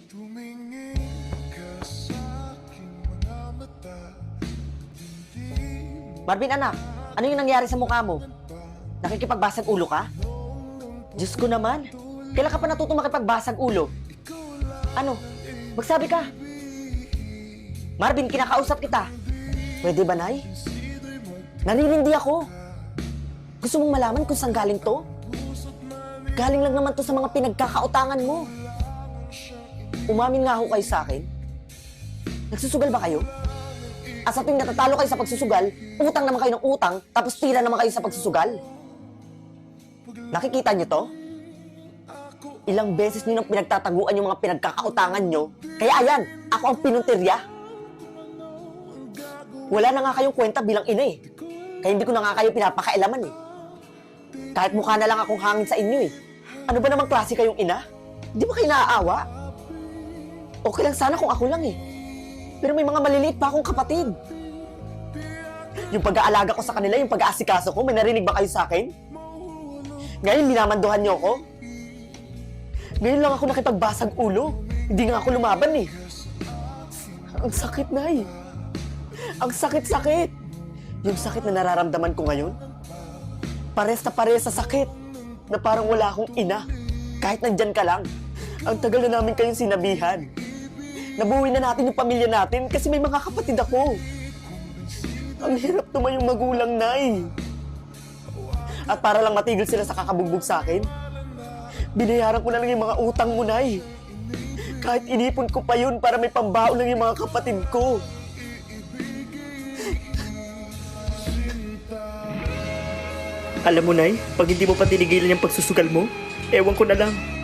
Tumingin ka sa aking mga mata. Marvin anak, ano yung nangyari sa mukha mo? Nakikipagbasag ulo ka? Diyos ko naman, kailan ka pa natutong makipagbasag ulo? Ano? Magsabi ka. Marvin, kinakausap kita. Pwede ba, Nay? Naninindi ako. Gusto mong malaman kung saan galing to? Galing lang naman to sa mga pinagkakautangan mo. Umamin nga ho kayo sa akin. Nagsusugal ba kayo? At sa tuwing natatalo kayo sa pagsusugal, utang naman kayo ng utang, tapos tira naman kayo sa pagsusugal. Nakikita niyo to? Ilang beses niyo nang pinagtataguan yung mga pinagkakautangan niyo, kaya ayan, ako ang pinuntirya. Wala na nga kayong kwenta bilang ina eh. Kaya hindi ko na nga kayo pinapakailaman eh. Kahit mukha na lang akong hangin sa inyo eh. Ano ba namang klase kayong ina? Di ba kayo naaawa? Okay lang sana kung ako lang eh. Pero may mga maliliit pa akong kapatid. Yung pag-aalaga ko sa kanila, yung pag-aasikaso ko, may narinig ba kayo sa akin? Ngayon, minamanduhan niyo ako? Ngayon lang ako nakipagbasag ulo. Hindi nga ako lumaban eh. Ang sakit, Nay. Ang sakit-sakit. Yung sakit na nararamdaman ko ngayon, pares na pares sa sakit na parang wala akong ina. Kahit nandyan ka lang. Ang tagal na namin kayong sinabihan. Nabuhay na natin yung pamilya natin kasi may mga kapatid ako. Ang hirap naman yung magulang, Nay. At para lang matigil sila sa kakabugbog sa akin, binayaran ko na lang yung mga utang mo, Nay. Kahit inipon ko pa yun para may pambaon lang yung mga kapatid ko. Alam mo, Nay, pag hindi mo pa tinigilan yung pagsusugal mo, ewan ko na lang.